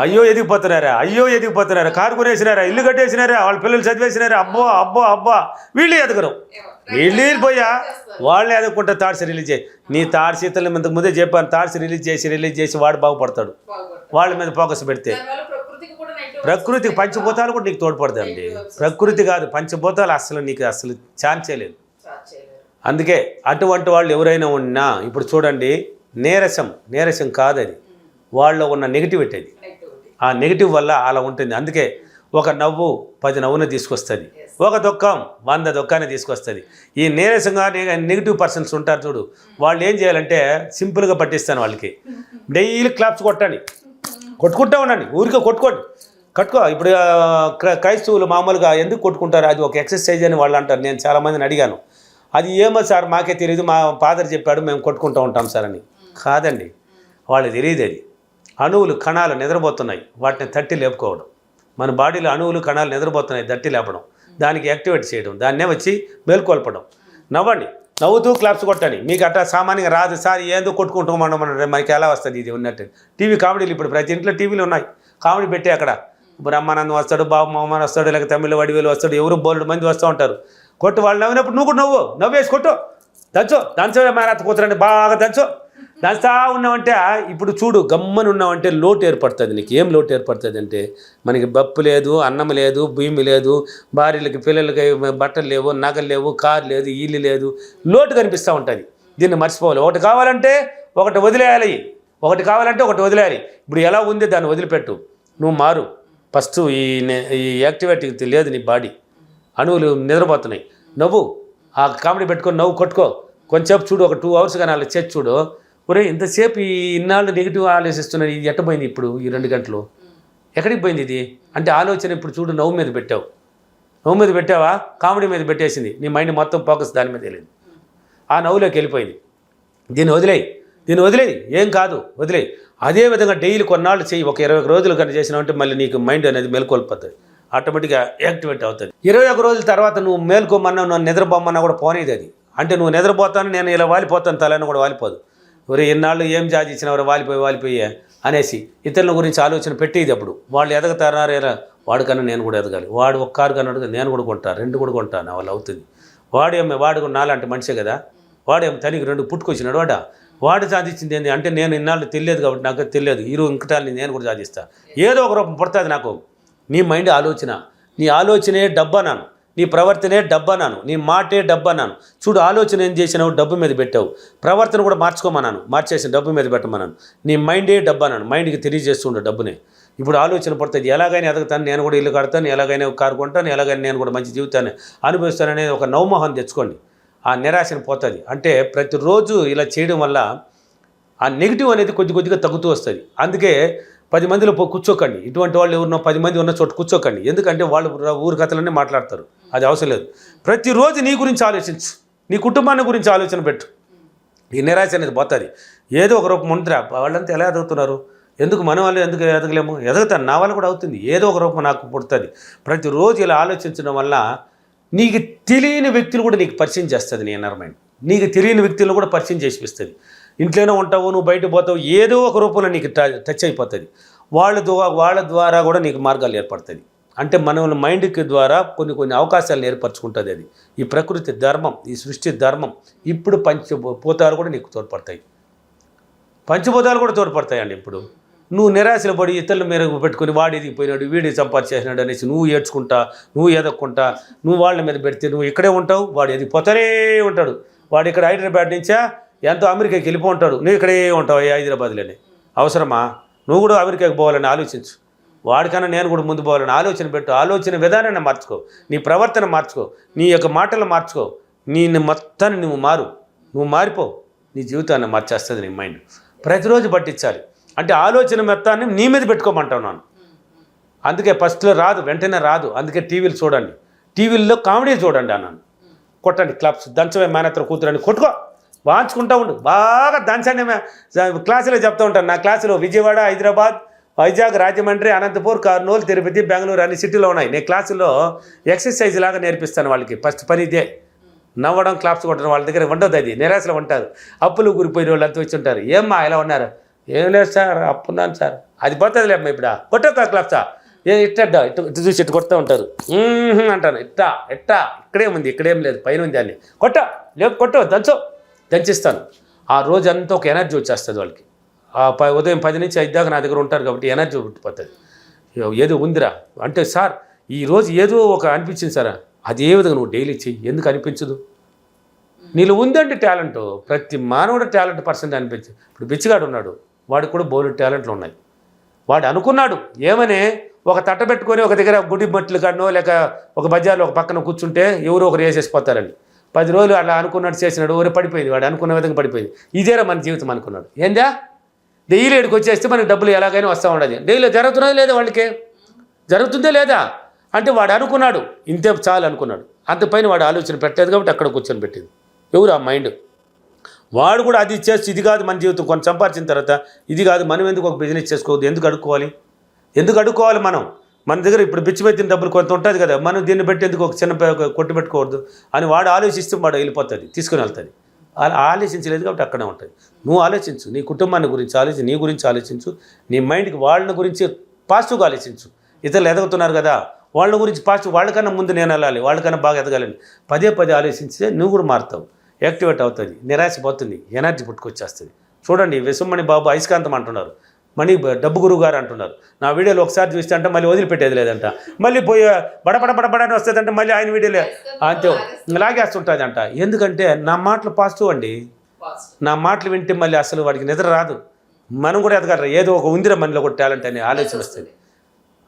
అయ్యో ఎదిగిపోతున్నారా, కారు కొనేసినారా, ఇల్లు కట్టేసినారా, వాళ్ళ పిల్లలు చదివేసినారా, అబ్బా వీళ్ళు ఎదగరు. వీళ్ళు వెళ్ళిపోయా వాళ్ళని ఎదగకుంటే థాట్స్ రిలీజ్ చేయి. నీ థాట్స్ ఇతరుల ఇంతకు ముందే చెప్పాను, థాట్స్ రిలీజ్ చేసి వాడు బాగుపడతాడు. వాళ్ళ మీద ఫోకస్ పెడితే ప్రకృతికి పంచభూతాలు కూడా నీకు తోడ్పడతాయండి. ప్రకృతి కాదు పంచభూతాలు నీకు అసలు ఛాన్స్ చేయలేదు. అందుకే అటువంటి వాళ్ళు ఎవరైనా ఉన్నా ఇప్పుడు చూడండి, నీరసం కాదు అది, వాళ్ళలో ఉన్న నెగిటివిటీ అది. ఆ నెగిటివ్ వల్ల అలా ఉంటుంది. అందుకే ఒక నవ్వు 10 నవ్వుని తీసుకొస్తుంది, ఒక దుఃఖం 100 దుఃఖాన్ని తీసుకొస్తుంది. ఈ నీరసంగా నెగిటివ్ పర్సన్స్ ఉంటారు చూడు, వాళ్ళు ఏం చేయాలంటే సింపుల్గా పట్టిస్తాను వాళ్ళకి. డైలీ క్లాప్స్ కొట్టుకుంటూ ఉండండి, ఊరికే కట్టుకో. ఇప్పుడు క్రైస్తవులు మామూలుగా ఎందుకు కొట్టుకుంటారు, అది ఒక ఎక్సర్సైజ్ అని వాళ్ళు అంటారు. నేను చాలామందిని అడిగాను, అది ఏమో సార్ మాకే తెలియదు, మా ఫాదర్ చెప్పాడు మేము కొట్టుకుంటూ ఉంటాం సార్ అని. కాదండి, వాళ్ళకి తెలియదు. అది అణువులు కణాలు నిద్రపోతున్నాయి, వాటిని తట్టి లేపుకోవడం. మన బాడీలో అణువులు కణాలు నిద్రపోతున్నాయి, తట్టి లేపడం, దానికి యాక్టివేట్ చేయడం, దాన్నే వచ్చి మేల్కొల్పడం. నవ్వండి, నవ్వుతూ క్లాప్స్ కొట్టండి. మీకు అట్లా సామాన్యంగా రాదు సార్, ఏదో కొట్టుకుంటాం మనం, మనకి ఎలా వస్తుంది ఇది ఉన్నట్టు. టీవీ కామెడీలు ఇప్పుడు ప్రతి ఇంట్లో టీవీలు ఉన్నాయి, కామెడీ పెట్టి అక్కడ బ్రహ్మానందం వస్తాడు, బాబు మోహన్ వస్తాడు, లేక తమిళ వడివేలు వస్తాడు, ఎవరు బోలెడు మంది వస్తూ ఉంటారు. కొట్టు వాళ్ళు నవ్వినప్పుడు నువ్వు కూడా నవ్వేసి కొట్టు, దంచో మేనత్త కూతురండి, బాగా దంచుతా ఉన్నావంటే ఇప్పుడు చూడు గమ్మని ఉన్నావంటే లోటు ఏర్పడుతుంది. నీకు ఏం లోటు ఏర్పడుతుంది అంటే, మనకి బప్పు లేదు, అన్నం లేదు, బియ్యం లేదు, భార్యలకి పిల్లలకి బట్టలు లేవు, నగలు లేవు, కారు లేదు, ఇల్లు లేదు, లోటు కనిపిస్తూ ఉంటుంది. దీన్ని మర్చిపోవాలి. ఒకటి కావాలంటే ఒకటి వదిలేయాలి, ఇప్పుడు ఎలా ఉంది దాన్ని వదిలిపెట్టు, నువ్వు మారు. ఫస్ట్ ఈ యాక్టివిటీ లేదు నీ బాడీ, అణువులు నిద్రపోతున్నాయి. నవ్వు, ఆ కామెడీ పెట్టుకొని నవ్వు కొట్టుకో. కొంచెంసేపు చూడు, ఒక 2 hours కానీ అలా చేసి చూడు. ఒరే ఇంతసేపు ఈ ఇన్నాళ్ళు నెగిటివ్ ఆలోచిస్తున్నాను, ఇది ఎట్టపోయింది ఇప్పుడు ఈ 2 గంటలు ఎక్కడికి పోయింది ఇది అంటే ఆలోచన. ఇప్పుడు చూడు, నవ్వు మీద పెట్టావా, కామెడీ మీద పెట్టేసింది, నీ మైండ్ మొత్తం ఫోకస్ దాని మీద వెళ్ళింది, ఆ నవ్వులోకి వెళ్ళిపోయింది. దీన్ని వదిలేయి, ఏం కాదు, వదిలేయి. అదేవిధంగా డైలీ కొన్నాళ్ళు చెయ్యి, ఒక 21 రోజులు కన్నా చేసినావంటే మళ్ళీ నీకు మైండ్ అనేది మేల్కొల్పోతుంది, ఆటోమేటిక్గా యాక్టివేట్ అవుతుంది. 21 రోజుల తర్వాత నువ్వు మేల్కోమన్నా, నువ్వు నిద్రపోమన్నా కూడా పోనేది అది. అంటే నువ్వు నిద్రపోతాను, నేను ఇలా వాలిపోతాను, తలని కూడా వాలిపోదు. ఒరే ఎన్నాళ్ళు ఏం జాజిచ్చినవరు, వాలిపోయి అనేసి ఇతరుల గురించి ఆలోచన పెట్టేది. అప్పుడు వాళ్ళు ఎదగతారా, వాడికన్నా నేను కూడా ఎదగాలి, వాడు ఒక్క కారు కన్నా నేను కూడా కొంటాను, 2 కూడా కొంటాను, నా వాళ్ళు అవుతుంది. వాడు కూడా నాలాంటి మనిషే కదా, వాడేమో తనకి 2 పుట్టుకొచ్చినాడు, వాడు సాధించింది ఏంటి అంటే, నేను ఇన్నాళ్ళు తెలియదు కాబట్టి నాకు తెలియదు, ఇంకటాన్ని నేను కూడా సాధిస్తాను. ఏదో ఒక రూపం పడుతుంది నాకు. నీ మైండ్ ఆలోచన, నీ ఆలోచనే డబ్బన్నాను, నీ ప్రవర్తనే డబ్బన్నాను, నీ మాటే డబ్బన్నాను. చూడు, ఆలోచన ఏం చేసినావు, డబ్బు మీద పెట్టావు. ప్రవర్తన కూడా మార్చేసిన డబ్బు మీద పెట్టమన్నాను. నీ మైండే డబ్బన్నాను, మైండ్కి తెలియజేస్తుండే డబ్బునే. ఇప్పుడు ఆలోచన పడుతుంది, ఎలాగైనా ఎదగతాను, నేను కూడా ఇల్లు కడతాను, ఎలాగైనా కారు కొంటాను, ఎలాగైనా నేను కూడా మంచి జీవితాన్ని అనుభవిస్తాననే ఒక నవమోహం తెచ్చుకోండి. ఆ నిరాశను పోతుంది. అంటే ప్రతిరోజు ఇలా చేయడం వల్ల ఆ నెగిటివ్ అనేది కొద్దిగా తగ్గుతూ వస్తుంది. అందుకే 10 మందిలో కూర్చోకండి, ఇటువంటి వాళ్ళు ఎవరినో 10 మంది ఉన్న చోట కూర్చోకండి. ఎందుకంటే వాళ్ళు ఊరి కథలన్నీ మాట్లాడతారు, అది అవసరం లేదు. ప్రతిరోజు నీ గురించి ఆలోచించు, నీ కుటుంబాన్ని గురించి ఆలోచన పెట్టు, ఈ నిరాశ అనేది పోతుంది. ఏదో ఒక రూపం ఉంటుంది. వాళ్ళంతా ఎలా ఎదుగుతున్నారు, ఎందుకు మన వాళ్ళు ఎందుకు ఎదగలేము, ఎదుగుతాను, నా వాళ్ళు కూడా అవుతుంది, ఏదో ఒక రూపం నాకు పుడుతుంది. ప్రతిరోజు ఇలా ఆలోచించడం వల్ల నీకు తెలియని వ్యక్తులు కూడా నీకు పరిచయం చేస్తుంది. నీ ఇన్నర్ మైండ్ నీకు తెలియని వ్యక్తులను కూడా పరిచయం చేసిపిస్తుంది. ఇంట్లోనే ఉంటావు, నువ్వు బయట పోతావు, ఏదో ఒక రూపంలో నీకు టచ్ అయిపోతుంది. వాళ్ళ ద్వారా కూడా నీకు మార్గాలు ఏర్పడుతుంది. అంటే మన మైండ్కి ద్వారా కొన్ని అవకాశాలను ఏర్పరచుకుంటుంది. అది ఈ ప్రకృతి ధర్మం, ఈ సృష్టి ధర్మం. ఇప్పుడు పంచభూతాలు కూడా నీకు తోడ్పడతాయి, తోడ్పడతాయండి. ఇప్పుడు నువ్వు నిరాశలు పడి ఇతరుల మీద పెట్టుకుని వాడు ఎదిగిపోయినాడు, వీడి సంపాదించేసినాడు అనేసి నువ్వు ఏడ్చుకుంటా, నువ్వు ఎదక్కుంటా, నువ్వు వాళ్ళ మీద పెడితే నువ్వు ఇక్కడే ఉంటావు, వాడు ఎదిగిపోతానే ఉంటాడు. వాడు ఇక్కడ హైదరాబాద్ నుంచా ఎంతో అమెరికాకి వెళ్ళిపోంటాడు, నువ్వు ఇక్కడే ఉంటావు హైదరాబాద్లోనే. అవసరమా? నువ్వు కూడా అమెరికాకి పోవాలని ఆలోచించు, వాడికన్నా నేను కూడా ముందు పోవాలని ఆలోచన పెట్టు. ఆలోచన విధానాన్ని మార్చుకో, నీ ప్రవర్తన మార్చుకో, నీ యొక్క మాటలు మార్చుకో, నీ మొత్తాన్ని నువ్వు మారిపో. నీ జీవితాన్ని మార్చేస్తుంది నీ మైండ్. ప్రతిరోజు పట్టించాలి. అంటే ఆలోచన మొత్తాన్ని నీ మీద పెట్టుకోమంటావు నాను. అందుకే ఫస్ట్లో రాదు, వెంటనే రాదు. అందుకే టీవీలు చూడండి, టీవీల్లో కామెడీ చూడండి అన్నాను. కొట్టండి క్లాప్స్, దంచమే మేనత్ర కూతురని కొట్టుకో, వాంచుకుంటూ ఉండు, బాగా దంచండి. క్లాసులో చెప్తూ ఉంటాను, నా క్లాసులో విజయవాడ, హైదరాబాద్, వైజాగ్, రాజమండ్రి, అనంతపూర్, కర్నూలు, తిరుపతి, బెంగళూరు అన్ని సిటీలో ఉన్నాయి. నేను క్లాసులో ఎక్సర్సైజ్ లాగా నేర్పిస్తాను వాళ్ళకి. ఫస్ట్ పని ఇదే, నవ్వడం, క్లాప్స్ కొట్టడం. వాళ్ళ దగ్గర ఉండదు, అది నిరాశలో ఉంటారు. అప్పులు గురిపోయిన వాళ్ళు అంతా వచ్చి ఉంటారు. ఏమ్మా ఇలా ఉన్నారు, ఏం లేదు సార్ అప్పున్నాను సార్. అది పోతుంది లేమ్మా ఇప్పుడు కొట్టో క్లాప్సా ఇట్టడ్డా ఇటు చూసి ఇటు కొడుతూ ఉంటారు అంటాను. ఇక్కడేం ఉంది, ఇక్కడేం లేదు, పైన ఉంది దాన్ని కొట్టు దంచిస్తాను. ఆ రోజు అంతా ఒక ఎనర్జీ వచ్చేస్తుంది వాళ్ళకి. ఉదయం 10 నుంచి 5 దాకా నా దగ్గర ఉంటారు కాబట్టి ఎనర్జీ పుట్టిపోతుంది. ఏదో ఉందిరా అంటే సార్ ఈరోజు ఏదో ఒక అనిపించింది సార్, అది ఏ విధంగా నువ్వు డైలీ చెయ్యి, ఎందుకు అనిపించదు? నీళ్ళు ఉందంటే టాలెంట్, ప్రతి మానవుడు టాలెంట్ పర్సెంట్ అనిపించింది. ఇప్పుడు బిచ్చిగాడు ఉన్నాడు, వాడికి కూడా బోలెడు టాలెంట్లు ఉన్నాయి. వాడు అనుకున్నాడు ఏమని, ఒక తట్ట పెట్టుకొని ఒక దగ్గర గుడి మట్లు కాడనో లేక ఒక బజార్లో ఒక పక్కన కూర్చుంటే ఎవరో ఒకరు వేసేసిపోతారని 10 రోజులు అలా అనుకున్నాడు, చేసినాడు, ఊరే పడిపోయింది. వాడు అనుకున్న విధంగా పడిపోయింది. ఇదేరా మన జీవితం అనుకున్నాడు. ఏందా డైలీ ఏడుకు వచ్చేస్తే మనకి డబ్బులు ఎలాగైనా వస్తూ ఉండదు. డైలీ జరుగుతున్నది లేదా, వాళ్ళకి జరుగుతుందే లేదా అంటే వాడు అనుకున్నాడు ఇంతే చాలు అనుకున్నాడు. అంతపైన వాడు ఆలోచన పెట్టలేదు కాబట్టి అక్కడ కూర్చొని పెట్టింది ఎవరు ఆ మైండ్. వాడు కూడా అది చేసి ఇది కాదు మన జీవితం, కొంత సంపాదించిన తర్వాత ఇది కాదు, మనం ఎందుకు ఒక బిజినెస్ చేసుకోవద్దు, ఎందుకు అడుక్కోవాలి మనం? మన దగ్గర ఇప్పుడు బిచ్చి పెట్టిన డబ్బులు కొంత ఉంటుంది కదా, మనం దీన్ని పెట్టి ఎందుకు ఒక చిన్న కొట్టు పెట్టుకోవద్దు అని వాడు ఆలోచిస్తే వాడు వెళ్ళిపోతుంది, తీసుకుని వెళ్తుంది. అలా ఆలోచించలేదు కాబట్టి అక్కడే ఉంటుంది. నువ్వు ఆలోచించు, నీ కుటుంబాన్ని గురించి ఆలోచించు, నీ గురించి ఆలోచించు, నీ మైండ్కి వాళ్ళ గురించి పాజిటివ్గా ఆలోచించు. ఇతరులు ఎదగుతున్నారు కదా వాళ్ళ గురించి పాజిటివ్, వాళ్ళకన్నా ముందు నేను వెళ్ళాలి, వాళ్ళకన్నా బాగా ఎదగాలని పదే ఆలోచించితే నువ్వు కూడా మారుతావు, యాక్టివేట్ అవుతుంది, నిరాశ పోతుంది, ఎనర్జీ పుట్టుకొచ్చేస్తుంది. చూడండి విశ్వమణి బాబు అయస్కాంతం అంటున్నారు, మణి డబ్బు గురువు గారు అంటున్నారు. నా వీడియోలు ఒకసారి చూస్తే అంటే మళ్ళీ వదిలిపెట్టేది లేదంట, మళ్ళీ పోయి బడబడని వస్తుందంటే మళ్ళీ ఆయన వీడియోలే అంతే లాగేస్తుంటుంది అంట. ఎందుకంటే నా మాటలు పాజిటివ్ అండి, నా మాటలు వింటే మళ్ళీ అసలు వాడికి నిద్ర రాదు. మనం కూడా ఎదగలరా, ఏదో ఒక ఉందిరా మనలో ఒక టాలెంట్ అనే ఆలోచన వస్తుంది.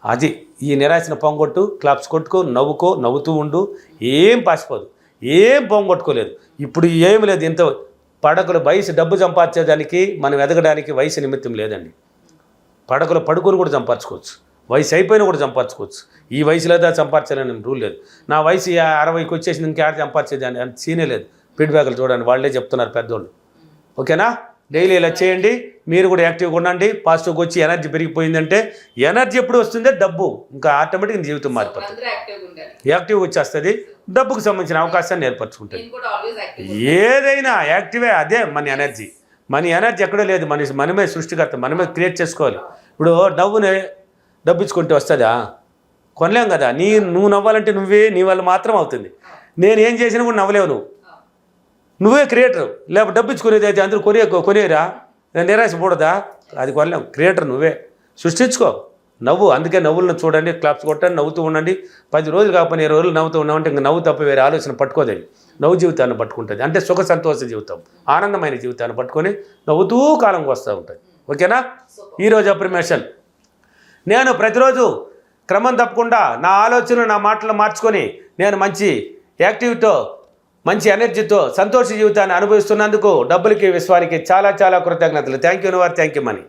అది ఈ నిరాశను పొంగొట్టు, క్లాప్స్ కొట్టుకో, నవ్వుతూ ఉండు, ఏం పాసిపోదు, ఏం పొంగొట్టుకోలేదు. ఇప్పుడు ఏమి లేదు, ఇంత పడకలు వయసు డబ్బు సంపాదించేదానికి మనం ఎదగడానికి వయసు నిమిత్తం లేదండి. పడకలు పడుకొని కూడా సంపాదించుకోవచ్చు, వయసు అయిపోయినా కూడా సంపాదించుకోవచ్చు. ఈ వయసులో సంపాదించాలని రూల్ లేదు. నా వయసు 60కి వచ్చేసింది, ఇంకేడ సంపాదించేదాన్ని అంత సీనే లేదు. ఫీడ్బ్యాక్లు చూడండి, వాళ్ళే చెప్తున్నారు పెద్దోళ్ళు. ఓకేనా? డైలీ ఇలా చేయండి, మీరు కూడా యాక్టివ్గా ఉండండి. పాజిటివ్గా వచ్చి ఎనర్జీ పెరిగిపోయిందంటే, ఎనర్జీ ఎప్పుడు వస్తుందే డబ్బు ఇంకా ఆటోమేటిక్గా జీవితం మారిపోతుంది, యాక్టివ్గా వచ్చేస్తుంది, డబ్బుకు సంబంధించిన అవకాశాన్ని ఏర్పరచుకుంటుంది. ఏదైనా యాక్టివే, అదే మన ఎనర్జీ. మన ఎనర్జీ ఎక్కడో లేదు, మనమే సృష్టికర్త, మనమే క్రియేట్ చేసుకోవాలి. ఇప్పుడు డబ్బు ఇచ్చుకుంటే వస్తుందా? కొనలేం కదా. నువ్వు నవ్వాలంటే నీ వల్ల మాత్రం అవుతుంది. నేను ఏం చేసినా కూడా నవ్వలేవు, నువ్వే క్రియేటర్. లేకపోతే డబ్బు ఇచ్చుకునేది అయితే అందరూ కొనేరా, నిరాశపడదా? అది కొనలేం. క్రియేటర్ నువ్వే, సృష్టించుకో, నవ్వు. అందుకే నవ్వులను చూడండి, క్లాప్స్ కొట్టండి, నవ్వుతూ ఉండండి. 10 రోజులు కాకపోతే 20 రోజులు నవ్వుతూ ఉన్నామంటే ఇంకా నవ్వు తప్ప వేరే ఆలోచన పట్టుకోదేవి. నవ్వు జీవితాన్ని పట్టుకుంటుంది, అంటే సుఖ సంతోష జీవితం, ఆనందమైన జీవితాన్ని పట్టుకొని నవ్వుతూ కాలంకి వస్తూ ఉంటుంది. ఓకేనా? ఈరోజు అప్రిమేషన్, నేను ప్రతిరోజు క్రమం తప్పకుండా నా ఆలోచనలు, నా మాటలు మార్చుకొని నేను మంచి యాక్టివిటీతో, మంచి ఎనర్జీతో సంతోష జీవితాన్ని అనుభవిస్తున్నందుకు డబ్బులకి, విశ్వానికి చాలా కృతజ్ఞతలు. Thank you money.